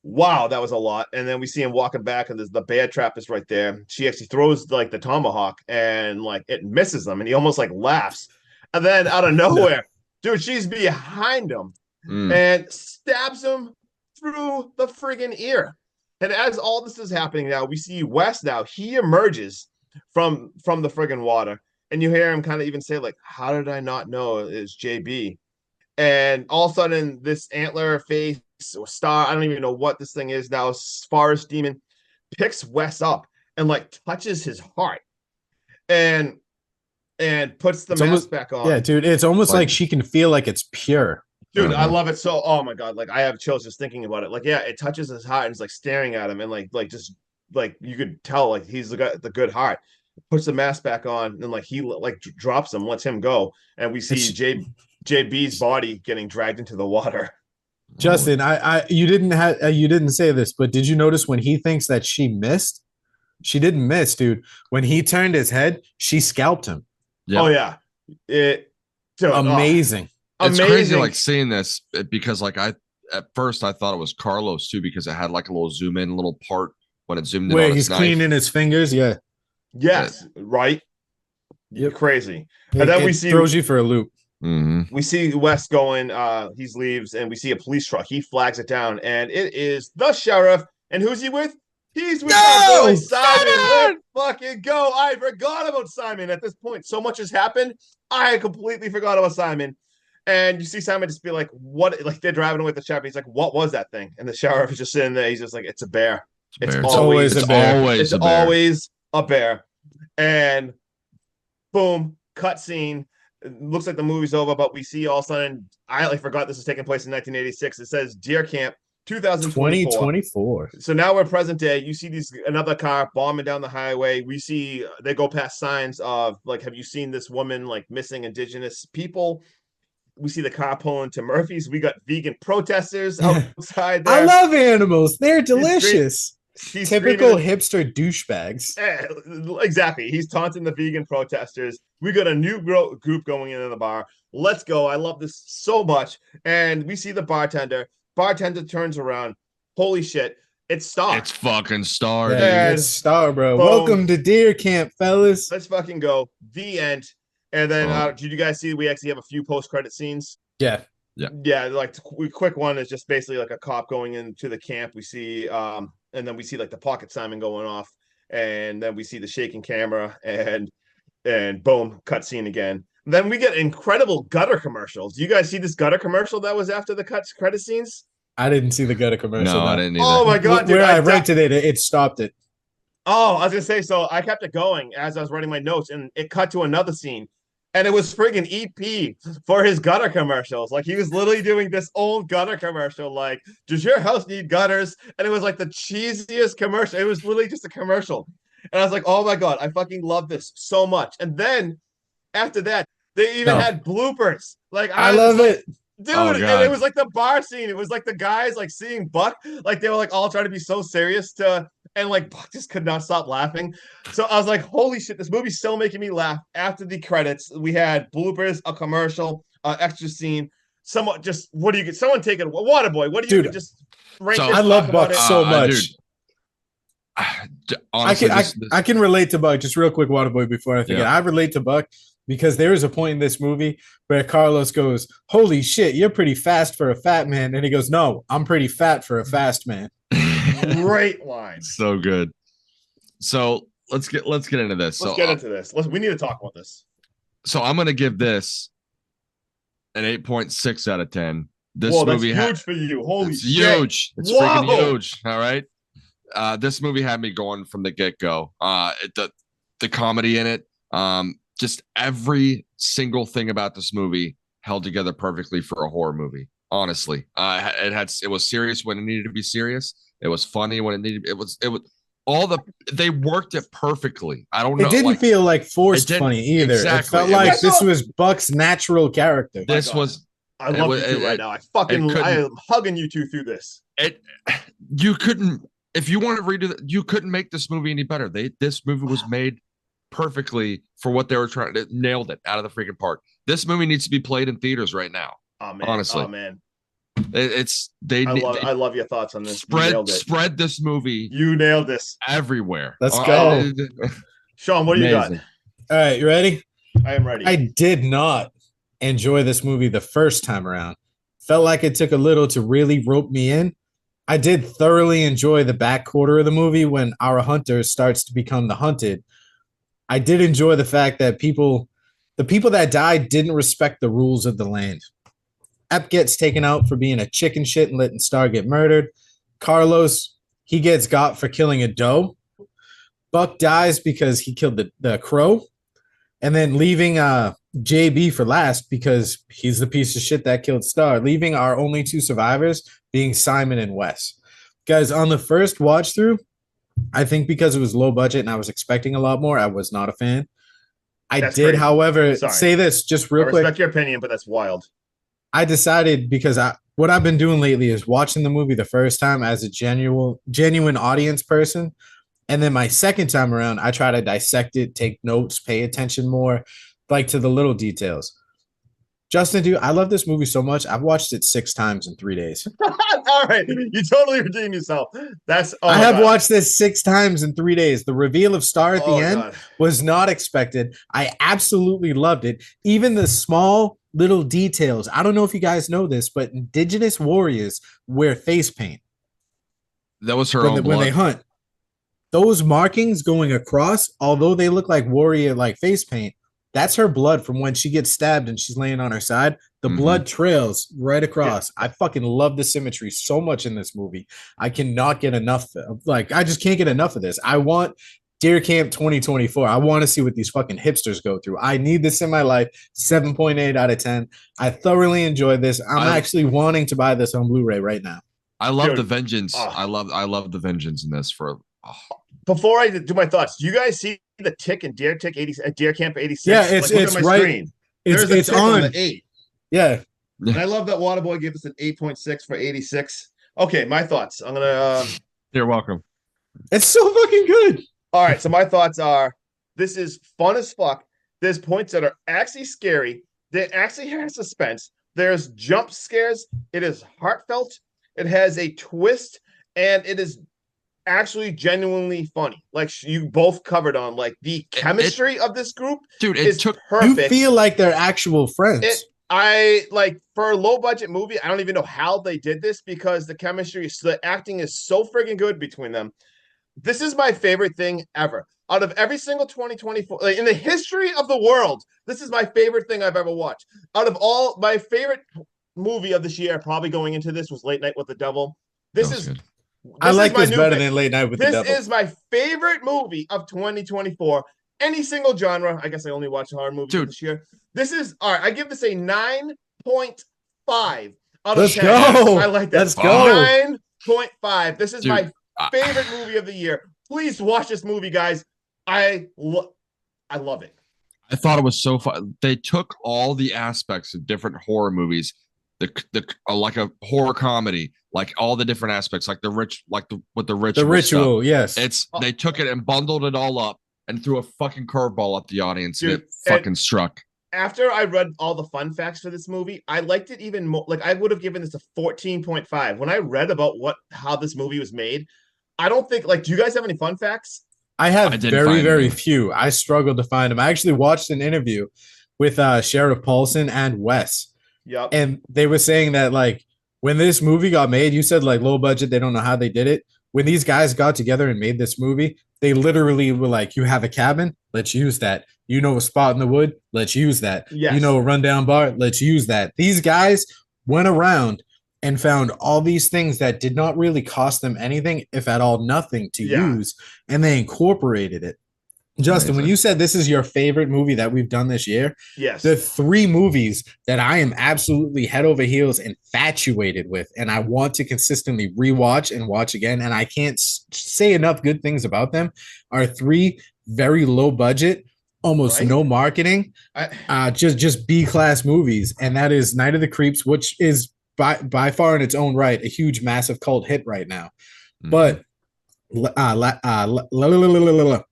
C: Wow, that was a lot. And then we see him walking back, and there's the bear trap is right there. She actually throws like the tomahawk, and like it misses him, and he almost like laughs. And then out of nowhere, dude, she's behind him
D: Mm.
C: and stabs him through the friggin' ear. And as all this is happening now, we see Wes now. He emerges from the friggin' water, and you hear him kind of even say like, "How did I not know it's JB?" And all of a sudden, this antler face or Star, I don't even know what this thing is now, Forest Demon, picks Wes up and like touches his heart, and puts the
B: It's
C: mask
B: almost-
C: back on.
B: Yeah, dude, it's almost
D: Like-
B: like she can feel like it's pure.
C: Dude, I
D: Mhm.
C: love it so. Oh my god, like I have chills just thinking about it. Like, yeah, it touches his heart and it's like staring at him, and like just like you could tell like he's the good heart. Puts the mask back on, and like he like drops him, lets him go, and we see
B: It's-
C: JB's body getting dragged into the water.
B: Justin, you didn't say this, but did you notice when he thinks that she missed? She didn't miss, dude. When he turned his head, she scalped him.
D: Yeah.
C: Oh yeah, dude,
B: Amazing.
D: It's
C: amazing.
D: crazy like seeing this because like at first I thought it was Carlos too because it had like a little zoom in little part when it zoomed in
B: Where
D: on
B: he's
D: his knife.
B: cleaning his fingers, yeah.
C: Yes, right.
B: Yep.
C: Crazy. And then
B: It
C: we see
B: throws you for a loop.
D: Mhm.
C: we see Wes going, he leaves, and we see a police truck. He flags it down, and it is the sheriff. And who's he with? He's with our boy Simon. Let's fucking go. I forgot about Simon at this point. So much has happened. I completely forgot about Simon. And you see Simon just be like, what? Like they're driving away with the sheriff. He's like, what was that thing? And the sheriff is just sitting there. He's just like, it's a bear. It's
D: Bear.
C: always
B: a
D: It's
B: bear.
D: always
C: It's
D: a bear.
C: always a bear. And boom, cutscene. It looks like the movie's over, but we see all of a sudden, I like forgot this was taking place in 1986. It says Deer Camp 2024.
B: 2024.
C: So now we're present day. You see another car bombing down the highway. We see they go past signs of like, have you seen this woman like missing indigenous people? We see the car pulling to Murphy's. We got vegan protesters outside there.
B: I love animals. They're delicious.
C: he's
B: typical
C: screaming-
B: hipster douchebags.
C: Exactly. He's taunting the vegan protesters. We got a new group going into the bar. Let's go. I love this so much. And we see the bartender. Bartender turns around. Holy shit. It's Star.
D: It's fucking Star.
B: Yeah,
D: dude.
C: And
B: it's Star, bro.
C: boom.
B: Welcome to Deer Camp, fellas.
C: Let's fucking go. The end. And then, did you guys see we actually have a few post-credit scenes?
B: Yeah.
C: Yeah, like quick one is just basically like a cop going into the camp. We see, and then we see like the pocket Simon going off, and then we see the shaking camera, and boom, cutscene again. And then we get incredible gutter commercials. Do you guys see this gutter commercial that was after the credit scenes?
B: I didn't see the gutter commercial.
D: No, I didn't either.
C: Oh my god, dude!
B: Where I rented it, it stopped it.
C: Oh, I was gonna say, so I kept it going as I was writing my notes, and it cut to another scene. And it was friggin' EP for his gutter commercials. Like, he was literally doing this old gutter commercial, like, does your house need gutters? And it was like the cheesiest commercial. It was literally just a commercial. And I was like, oh my God, I fucking love this so much. And then after that, they even had bloopers. Like,
B: I love it.
C: Dude,
D: Oh,
C: and
D: God.
C: it was like the bar scene. It was like the guys like seeing Buck, like they were like all trying to be so serious and like Buck just could not stop laughing. So I was like, holy shit, this movie's still making me laugh. After the credits, we had bloopers, a commercial, extra scene. Someone just, what do you get? Someone take it. Waterboy, what do you
B: Dude,
C: just rank
D: so-
C: this?
B: I love
C: talk about
B: Buck
C: it?
B: so much.
D: Honestly,
B: I can relate to Buck. Just real quick, Waterboy, before I forget.
D: Yeah.
B: I relate to Buck because there is a point in this movie where Carlos goes, "Holy shit, you're pretty fast for a fat man," and he goes, "No, I'm pretty fat for a fast man."
C: Great line.
D: so good. So let's get into this.
C: Let's get into this. We need to talk about this.
D: So I'm gonna give this an 8.6 out of 10. This
C: Whoa, that's
D: movie
C: huge for you. Holy
D: it's
C: shit.
D: huge. It's
C: Whoa.
D: freaking huge. All right. This movie had me going from the get-go. The comedy in it, just every single thing about this movie held together perfectly for a horror movie. Honestly, it was serious when it needed to be serious. It was funny when it needed. It was they worked it perfectly. I don't know.
B: It didn't feel like forced
D: it didn't-
B: funny either.
D: exactly.
B: It felt
D: It
B: like
C: was-
B: this was Buck's natural character.
D: This
C: God.
D: was
C: I love
D: was-
C: you two right now. I am hugging you two through this.
D: it. You couldn't, if you want to redo that, you couldn't make this movie any better. This movie was made perfectly for what they were trying to nailed it out of the freaking park. This movie needs to be played in theaters right now.
C: Oh man.
D: Honestly.
C: Oh man.
D: I
C: love your thoughts on this. You nailed it.
D: spread this movie
C: You nailed this.
D: everywhere.
B: Let's go.
C: Sean, what do you got?
D: Amazing.
B: All right, you ready?
C: I am ready.
B: I did not enjoy this movie the first time around. Felt like it took a little to really rope me in. I did thoroughly enjoy the back quarter of the movie when our hunter starts to become the hunted. I did enjoy the fact that the people that died didn't respect the rules of the land. Epp gets taken out for being a chicken shit and letting Star get murdered. Carlos, he gets got for killing a doe. Buck dies because he killed the crow. And then leaving JB for last because he's the piece of shit that killed Star, leaving our only two survivors being Simon and Wes. Guys, on the first watch through, I think because it was low budget and I was expecting a lot more, I was not a fan.
C: That's
B: did,
C: crazy.
B: however,
C: Sorry.
B: say this just
C: I
B: real quick.
C: respect your opinion, but that's wild.
B: I decided because what I've been doing lately is watching the movie the first time as a genuine audience person. And then my second time around, I try to dissect it, take notes, pay attention more, like to the little details. Justin, dude, I love this movie so much. I've watched it 6 times in 3 days.
C: All right. You totally redeemed yourself.
B: I have watched this 6 times in 3 days. The reveal of Star at the end
C: God.
B: was not expected. I absolutely loved it. Even the small little details. I don't know if you guys know this, but indigenous warriors wear face paint
D: That was her
B: when
D: own
B: they
D: blood.
B: hunt. Those markings going across, although they look like warrior like face paint, that's her blood from when she gets stabbed and she's laying on her side. The
D: Mhm.
B: blood trails right across. I fucking love the symmetry so much in this movie. I cannot get enough I just can't get enough of this. I want Deer Camp 2024. I want to see what these fucking hipsters go through. I need this in my life. 7.8 out of 10. I thoroughly enjoyed this. I'm actually wanting to buy this on Blu-ray right now.
D: I love
C: Dude.
D: the vengeance.
C: Oh.
D: I love the vengeance in this for
C: Before I do my thoughts, do you guys see the tick in Deer Camp 86?
B: Yeah, it's
C: look at my
B: right-
C: screen.
B: It's
C: There's a
B: it's
C: tick
B: on.
C: the 8.
B: Yeah.
C: And I love that Waterboy gave us an 8.6 for 86. Okay, my thoughts. I'm gonna
D: You're welcome.
B: It's so fucking good.
C: All right, so my thoughts are this is fun as fuck. There's points that are actually scary. They actually have suspense. There's jump scares. It is heartfelt. It has a twist, and it is actually genuinely funny. Like you both covered on, like the chemistry of this group,
D: dude. It
C: is
D: took
C: perfect.
B: You feel like they're actual friends.
C: I like for a low budget movie. I don't even know how they did this because the chemistry, the acting is so friggin' good between them. This is my favorite thing ever. Out of every single 2024, like in the history of the world, this is my favorite thing I've ever watched. Out of all my favorite movie of this year, probably going into this was Late Night with the Devil. This is
D: good.
B: I like
C: my
B: this
C: new
B: better
C: fa-
B: than Late Night with the
C: This
B: Devil.
C: is my favorite movie of 2024. Any single genre. I guess I only watch horror movies
D: Dude.
C: this year. This is all right. I give this a 9.5 out
B: Let's
C: of 10.
B: go.
C: I like that.
B: Let's go.
C: 9.5. This is
D: Dude,
C: my favorite movie of the year. Please watch this movie, guys. I love it.
D: I thought it was so fun. They took all the aspects of different horror movies, the like a horror comedy, like all the different aspects, like the ritual, with the ritual.
B: The ritual, yes.
D: They took it and bundled it all up and threw a fucking curveball at the audience,
C: Dude,
D: and it fucking struck.
C: After I read all the fun facts for this movie, I liked it even more. Like I would have given this a 14.5. When I read about how this movie was made, I don't think like. Do you guys have any fun facts?
B: I have
D: didn't
B: very,
D: find
B: very
D: any.
B: few. I struggled to find them. I actually watched an interview with Sheriff Paulson and Wes,
C: Yep.
B: and they were saying that like when this movie got made, you said like low budget, they don't know how they did it. When these guys got together and made this movie, they literally were like, "You have a cabin, let's use that. You know a spot in the wood, let's use that.
C: Yes.
B: You know a rundown bar, let's use that." These guys went around and found all these things that did not really cost them anything, if at all nothing, to use, and they incorporated it. Justin, when
D: Amazing.
B: you said this is your favorite movie that we've done this year,
C: Yes.
B: the three movies that I am absolutely head over heels infatuated with, and I want to consistently rewatch and watch again, and I can't say enough good things about them, are three very low budget, almost
C: Right.
B: no marketing, just B-class movies, and that is Night of the Creeps, which is by far in its own right a huge, massive cult hit right now.
D: Mhm.
B: But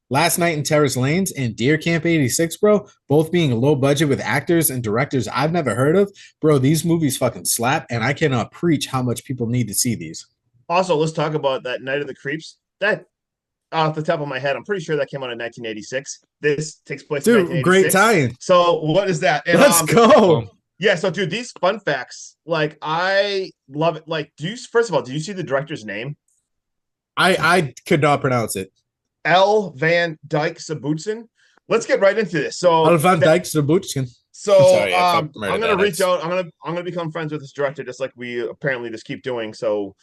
B: Last Night in Terrace Lanes and Deer Camp 86, bro, both being low budget with actors and directors I've never heard of, bro, these movies fucking slap, and I cannot preach how much people need to see these.
C: Also, let's talk about that Night of the Creeps. That off the top of my head, I'm pretty sure that came out in 1986. This takes place in
B: Dude,
C: 1986.
B: great tie-in.
C: So what is that? And,
B: Let's go.
C: Yeah, so dude, these fun facts, like I love it. Like, first of all, do you see the director's name?
B: I could not pronounce it.
C: L. Van Dyke Sabutzen. Let's get right into this. So
B: Al Van Dyke Sabutzkin.
C: So
B: Sorry, I
C: I'm
B: fucking murdered
C: gonna
B: that.
C: reach out. I'm gonna become friends with this director, just like we apparently just keep doing. So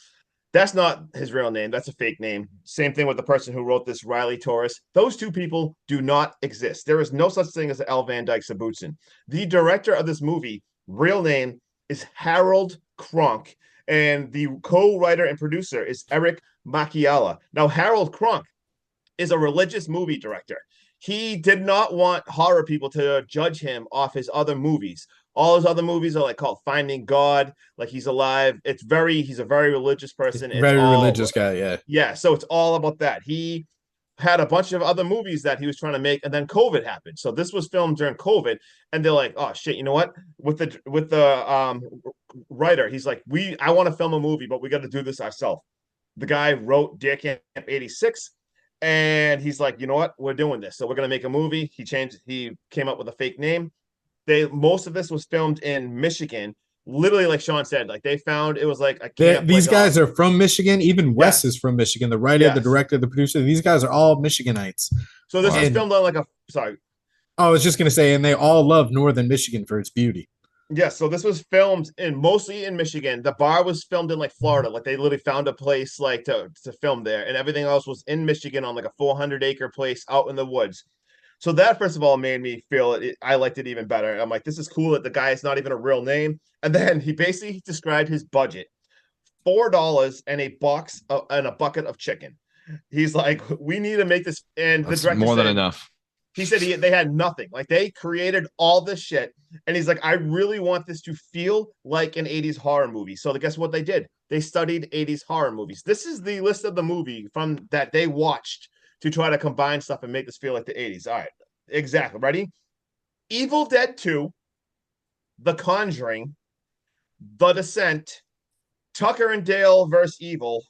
C: that's not his real name. That's a fake name. Same thing with the person who wrote this, Riley Torres. Those two people do not exist. There is no such thing as L. Van Dyke Sabutzen. The director of this movie, real name is Harold Kronk, and the co-writer and producer is Eric Macchiala. Now, Harold Kronk is a religious movie director. He did not want horror people to judge him off his other movies. All his other movies are like called Finding God, like He's Alive. He's a very religious person.
B: Very religious guy, yeah.
C: Yeah, so it's all about that. He had a bunch of other movies that he was trying to make, and then COVID happened. So this was filmed during COVID, and they're like, "Oh shit, you know what?" With the writer, he's like, I want to film a movie, but we got to do this ourselves." The guy wrote Deer Camp 86, and he's like, "You know what? We're doing this. So we're gonna make a movie." He came up with a fake name. Most of this was filmed in Michigan. Literally, like Sean said, like they found it was like a camp.
B: These guys are from Michigan. Even Wes
C: Yes.
B: is from Michigan. The writer,
C: Yes.
B: the director, the producer. These guys are all Michiganites.
C: So this was
B: And-
C: filmed on like a sorry.
B: I was just gonna say, and they all love Northern Michigan for its beauty.
C: Yes, so this was filmed mostly in Michigan. The bar was filmed in like Florida. Like they literally found a place like to film there, and everything else was in Michigan on like a 400-acre place out in the woods. So that first of all made me feel I liked it even better. I'm like, this is cool that the guy is not even a real name. And then he basically described his budget: $4 and a box and a bucket of chicken. He's like, we need to make this, and
D: That's
C: the director
D: more than
C: said,
D: enough.
C: He said they had nothing. Like they created all this shit. And he's like, I really want this to feel like an 80s horror movie. So guess what they did? They studied 80s horror movies. This is the list of the movie from that they watched to try to combine stuff and make this feel like the 80s. All right. Exactly. Ready? Evil Dead 2, The Conjuring, The Descent, Tucker and Dale vs. Evil,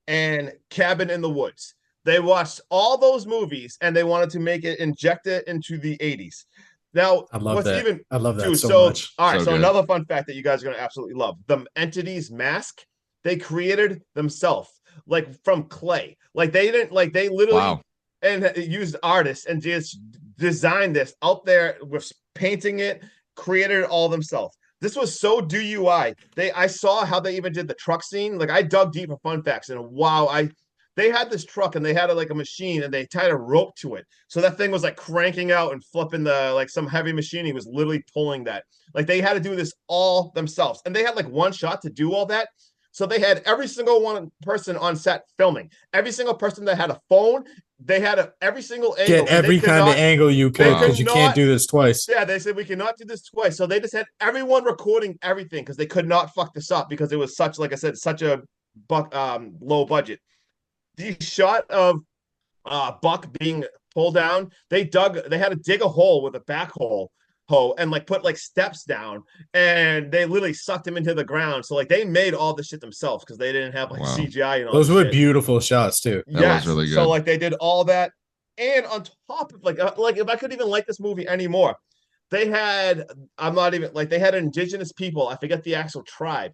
C: and Cabin in the Woods. They watched all those movies and they wanted to inject it into the 80s. Now,
B: I love that.
C: Even,
B: I love that
C: dude,
B: so much.
C: All right,
D: So
C: so
D: good.
C: another fun fact that you guys are going to absolutely love. The Entity's mask, they created themselves, like from clay. Like they didn't, like they literally
D: Wow.
C: and used artists and just designed this out there with painting it, created it all themselves. This was so DUI. I saw how they even did the truck scene. Like I dug deep for fun facts, and wow, they had this truck and they had like a machine and they tied a rope to it. So that thing was like cranking out and flipping like some heavy machinery was literally pulling that. Like they had to do this all themselves. And they had like one shot to do all that. So they had every single one person on set filming. Every single person that had a phone, they had every single angle.
B: Get every kind of angle you could because you can't do this twice.
C: Yeah, they said we cannot do this twice. So they just had everyone recording everything because they could not fuck this up because it was such, like I said, such a low budget. The shot of Buck being pulled down, they had to dig a hole with a backhoe and like put like steps down, and they literally sucked him into the ground. So like they made all this shit themselves because they didn't have like
D: Wow.
C: CGI and all.
B: Those were
C: shit.
B: beautiful shots too.
D: That was really good.
C: So like they did all that, and on top of like if I could even like this movie anymore, they had they had indigenous people. I forget the actual tribe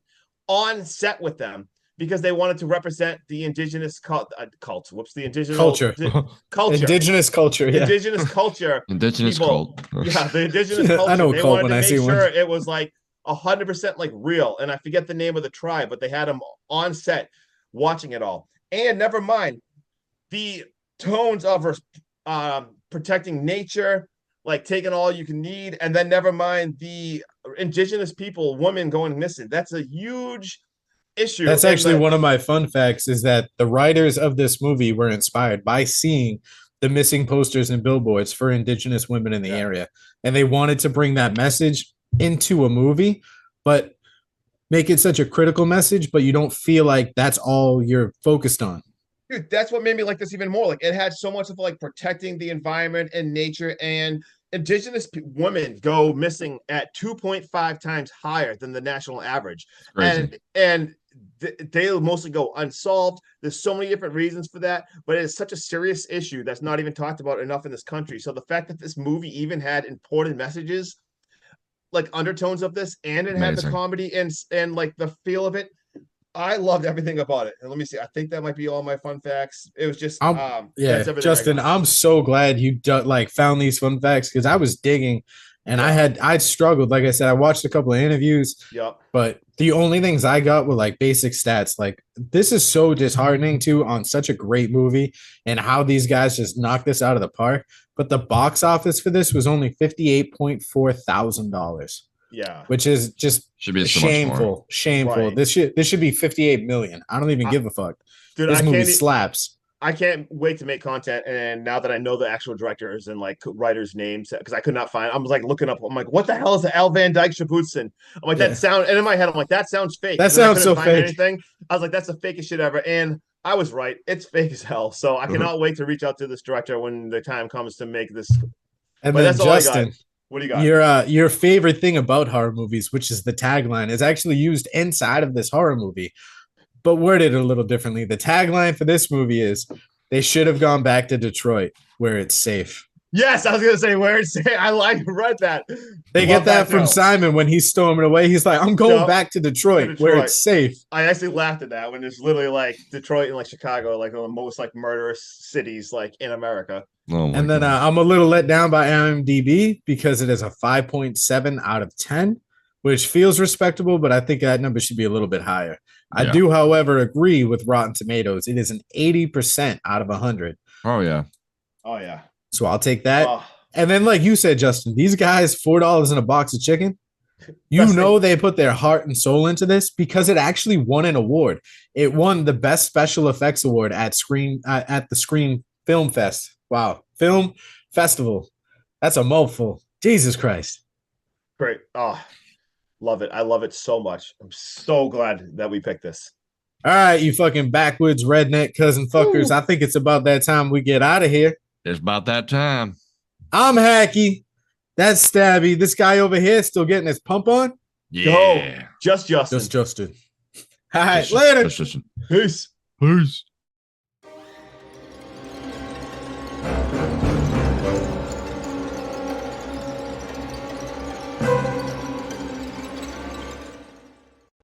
C: on set with them. Because they wanted to represent the indigenous cult. Whoops, the indigenous
B: Culture.
C: culture.
B: Indigenous culture. Yeah.
C: Indigenous culture.
D: Indigenous
C: people.
D: cult.
C: Yeah, the indigenous culture.
B: I know a
C: they
B: cult
C: wanted
B: when
C: to
B: I
C: make
B: see
C: sure
B: one.
C: it was like 100% like real. And I forget the name of the tribe, but they had them on set watching it all. And never mind the tones of protecting nature, like taking all you can need, and then never mind the indigenous people, women going missing. That's a huge issue.
B: That's actually one of my fun facts is that the writers of this movie were inspired by seeing the missing posters and billboards for indigenous women in the area. And they wanted to bring that message into a movie, but make it such a critical message, but you don't feel like that's all you're focused on.
C: Dude, that's what made me like this even more. Like it had so much of like protecting the environment and nature, and indigenous women go missing at 2.5 times higher than the national average. And they mostly go unsolved. There's so many different reasons for that, but it's such a serious issue that's not even talked about enough in this country. So the fact that this movie even had important messages, like undertones of this, and it had the comedy and like the feel of it, I loved everything about it. And let me see, I think that might be all my fun facts. It was just
B: Justin, I'm so glad you found these fun facts because I was digging and I'd struggled. Like I said, I watched a couple of interviews, but the only things I got were like basic stats. Like this is so disheartening too on such a great movie and how these guys just knocked this out of the park. But the box office for this was only $58.4 thousand.
C: Yeah,
B: which is just
D: should be
B: shameful. Right. This should be 58 million. I don't even give a fuck.
C: Dude,
B: this movie slaps.
C: I can't wait to make content. And now that I know the actual directors and like writers' names, because I could not find, I was like looking up. I'm like, what the hell is Al Van Dyke Shabootson? I'm like, that sound. And in my head, I'm like, that sounds fake.
B: That sounds so fake.
C: Anything. I was like, that's the fakest shit ever. And I was right. It's fake as hell. So I cannot wait to reach out to this director when the time comes to make this.
B: And then Justin,
C: what do you got?
B: Your favorite thing about horror movies, which is the tagline, is actually used inside of this horror movie, but worded a little differently. The tagline for this movie is, "They should have gone back to Detroit, where it's safe."
C: Yes, I was gonna say where it's safe. I read that.
B: They get that from Simon when he's storming away. He's like, "I'm going back to Detroit, where it's safe."
C: I actually laughed at that when it's literally like Detroit and like Chicago, like one of the most like murderous cities like in America.
B: And then I'm a little let down by IMDb because it is a 5.7 out of 10, which feels respectable, but I think that number should be a little bit higher. I do, however, agree with Rotten Tomatoes. It is an 80% out of 100.
D: Oh, yeah.
C: Oh, yeah.
B: So I'll take that. And then, like you said, Justin, these guys, $4 in a box of chicken. They put their heart and soul into this because it actually won an award. It won the Best Special Effects Award at the Screen Film Fest. Wow. Film Festival. That's a mouthful. Jesus Christ.
C: Great. Oh, love it. I love it so much. I'm so glad that we picked this.
B: All right, you fucking backwoods redneck cousin fuckers.
C: Ooh.
B: I think it's about that time we get out of here.
D: It's about that time.
B: I'm Hacky. That's Stabby. This guy over here still getting his pump on.
D: Yeah.
C: Just Justin.
B: Just Justin. All right,
D: Just-
B: later.
D: just-
C: Peace.
D: Peace.